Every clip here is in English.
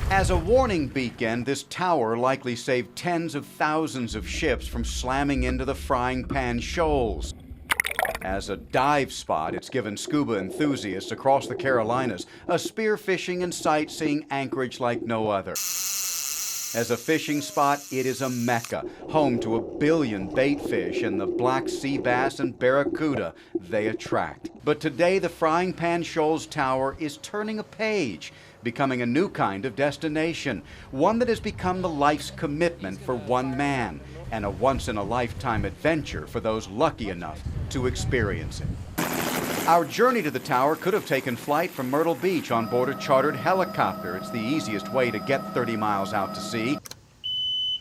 As a warning beacon, this tower likely saved tens of thousands of ships from slamming into the frying Pan Shoals. As a dive spot, it's given scuba enthusiasts across the Carolinas a spearfishing and sightseeing anchorage like no other. As a fishing spot, it is a mecca, home to 1 billion bait fish and the black sea bass and barracuda they attract. But today, the Frying Pan Shoals Tower is turning a page, becoming a new kind of destination, one that has become the life's commitment for one man, and a once-in-a-lifetime adventure for those lucky enough to experience it. Our journey to the tower could have taken flight from Myrtle Beach on board a chartered helicopter. It's the easiest way to get 30 miles out to sea.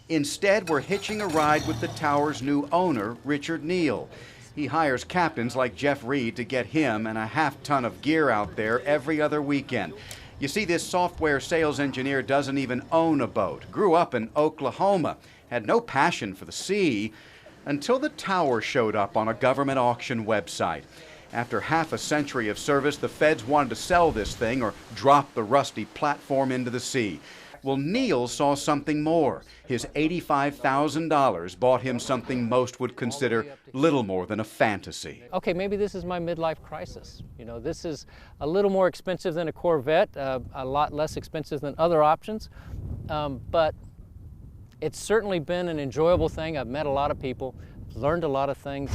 Instead, we're hitching a ride with the tower's new owner, Richard Neal. He hires captains like Jeff Reed to get him and a half-ton of gear out there every other weekend. You see, this software sales engineer doesn't even own a boat. Grew up in Oklahoma, had no passion for the sea, until the tower showed up on a government auction website. After half a century of service, the feds wanted to sell this thing or drop the rusty platform into the sea. Well, Neal saw something more. His $85,000 bought him something most would consider little more than a fantasy. Okay, maybe this is my midlife crisis. You know, this is a little more expensive than a Corvette, a lot less expensive than other options, but it's certainly been an enjoyable thing. I've met a lot of people, learned a lot of things.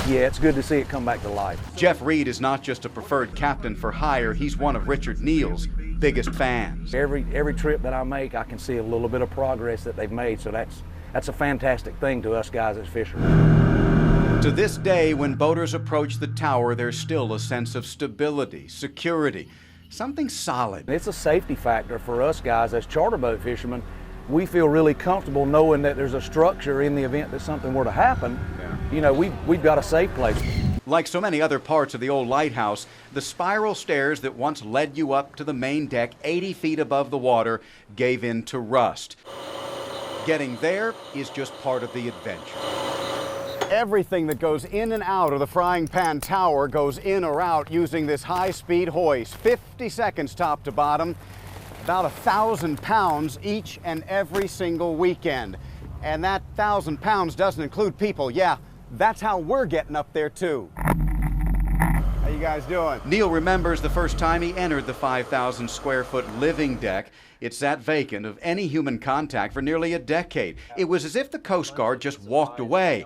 Yeah, it's good to see it come back to life. Jeff Reed is not just a preferred captain for hire, he's one of Richard Neal's biggest fans. Every trip that I make, I can see a little bit of progress that they've made, so that's a fantastic thing to us guys as fishermen. To this day, when boaters approach the tower, there's still a sense of stability, security, something solid. It's a safety factor for us guys as charter boat fishermen. We feel really comfortable knowing that there's a structure in the event that something were to happen. You know, we've got a safe place. Like so many other parts of the old lighthouse, the spiral stairs that once led you up to the main deck 80 feet above the water gave in to rust. Getting there is just part of the adventure. Everything that goes in and out of the Frying Pan Tower goes in or out using this high-speed hoist, 50 seconds top to bottom, about 1,000 pounds each and every single weekend. And that 1,000 pounds doesn't include people. Yeah, that's how we're getting up there too. How you guys doing? Neal remembers the first time he entered the 5,000 square foot living deck. It sat vacant of any human contact for nearly a decade. It was as if the Coast Guard just walked away.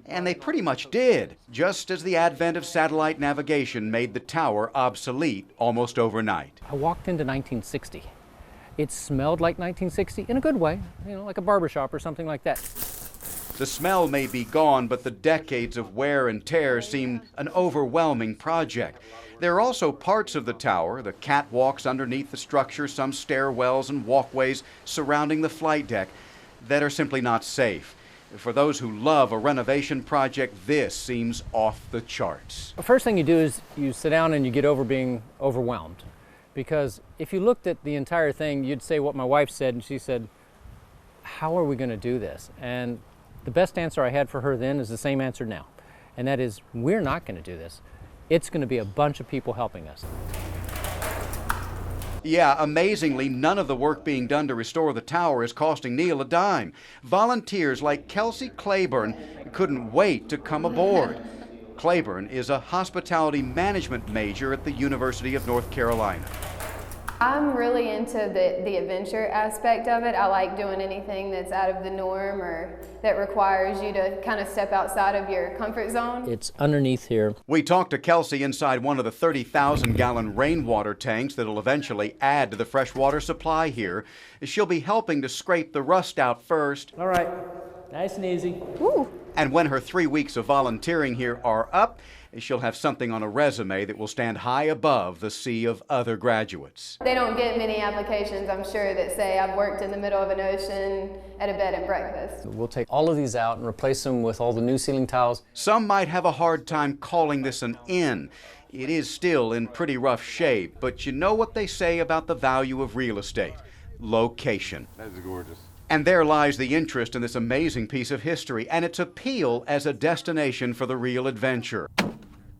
And they pretty much did, just as the advent of satellite navigation made the tower obsolete almost overnight. I walked into 1960. It smelled like 1960 in a good way, you know, like a barbershop or something like that. The smell may be gone, but the decades of wear and tear seem an overwhelming project. There are also parts of the tower, the catwalks underneath the structure, some stairwells and walkways surrounding the flight deck, that are simply not safe. For those who love a renovation project, this seems off the charts. The first thing you do is you sit down and you get over being overwhelmed. Because if you looked at the entire thing, you'd say what my wife said, and she said, how are we going to do this? And the best answer I had for her then is the same answer now. And that is, we're not going to do this. It's going to be a bunch of people helping us. Yeah, amazingly, none of the work being done to restore the tower is costing Neal a dime. Volunteers like Kelsey Claiborne couldn't wait to come aboard. Claiborne is a hospitality management major at the University of North Carolina. I'm really into the adventure aspect of it. I like doing anything that's out of the norm or that requires you to kind of step outside of your comfort zone. It's underneath here. We talked to Kelsey inside one of the 30,000-gallon rainwater tanks that'll eventually add to the freshwater supply here. She'll be helping to scrape the rust out first. All right, nice and easy. Ooh. And when her 3 weeks of volunteering here are up, she'll have something on a resume that will stand high above the sea of other graduates. They don't get many applications, I'm sure, that say I've worked in the middle of an ocean at a bed and breakfast. We'll take all of these out and replace them with all the new ceiling tiles. Some might have a hard time calling this an inn. It is still in pretty rough shape, but you know what they say about the value of real estate: location. That's gorgeous. And there lies the interest in this amazing piece of history and its appeal as a destination for the real adventure.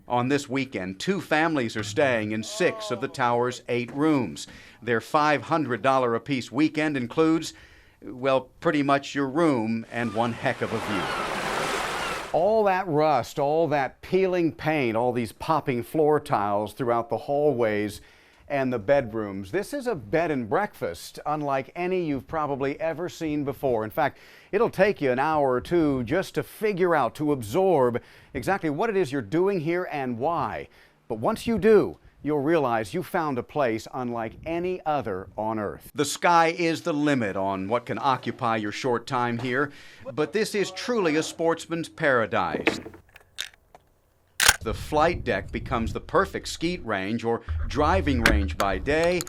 On this weekend, 2 families are staying in 6 of the tower's 8 rooms. Their $500 apiece weekend includes, well, pretty much your room and one heck of a view. All that rust, all that peeling paint, all these popping floor tiles throughout the hallways and the bedrooms. This is a bed and breakfast unlike any you've probably ever seen before. In fact, it'll take you an hour or two just to figure out, to absorb exactly what it is you're doing here and why. But once you do, you'll realize you found a place unlike any other on Earth. The sky is the limit on what can occupy your short time here, but this is truly a sportsman's paradise. The flight deck becomes the perfect skeet range or driving range by day,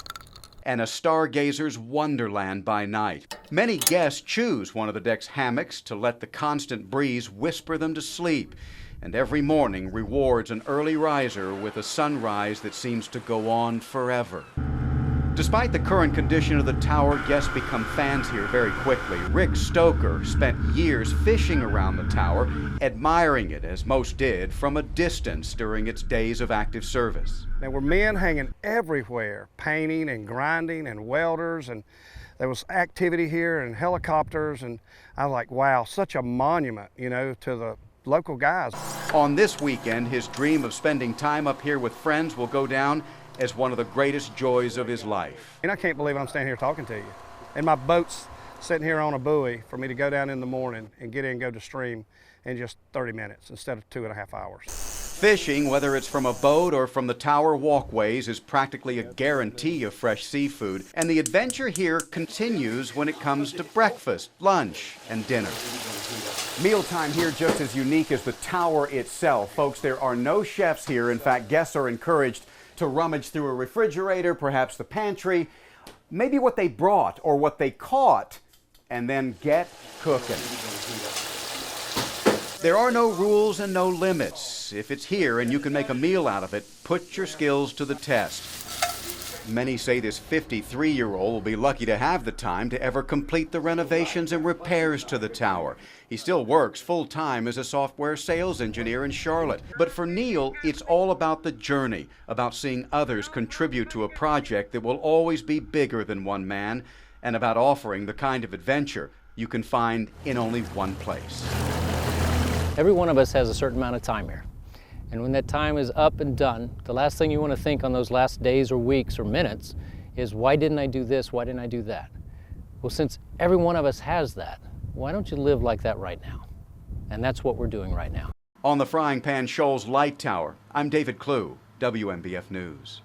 and a stargazer's wonderland by night. Many guests choose one of the deck's hammocks to let the constant breeze whisper them to sleep, and every morning rewards an early riser with a sunrise that seems to go on forever. Despite the current condition of the tower, guests become fans here very quickly. Rick Stoker spent years fishing around the tower, admiring it, as most did, from a distance during its days of active service. There were men hanging everywhere, painting and grinding and welders, and there was activity here and helicopters, and I was like, wow, such a monument, you know, to the local guys. On this weekend, his dream of spending time up here with friends will go down as one of the greatest joys of his life. And I can't believe I'm standing here talking to you. And my boat's sitting here on a buoy for me to go down in the morning and get in and go to stream in just 30 minutes instead of 2.5 hours. Fishing, whether it's from a boat or from the tower walkways, is practically a guarantee of fresh seafood. And the adventure here continues when it comes to breakfast, lunch, and dinner. Mealtime here just as unique as the tower itself. Folks, there are no chefs here. In fact, guests are encouraged to rummage through a refrigerator, perhaps the pantry, maybe what they brought or what they caught, and then get cooking. There are no rules and no limits. If it's here and you can make a meal out of it, put your skills to the test. Many say this 53-year-old will be lucky to have the time to ever complete the renovations and repairs to the tower. He still works full-time as a software sales engineer in Charlotte. But for Neil, it's all about the journey, about seeing others contribute to a project that will always be bigger than one man, and about offering the kind of adventure you can find in only one place. Every one of us has a certain amount of time here. And when that time is up and done, the last thing you want to think on those last days or weeks or minutes is, why didn't I do this? Why didn't I do that? Well, since every one of us has that, why don't you live like that right now? And that's what we're doing right now. On the Frying Pan Shoals Light Tower, I'm David Clue, WMBF News.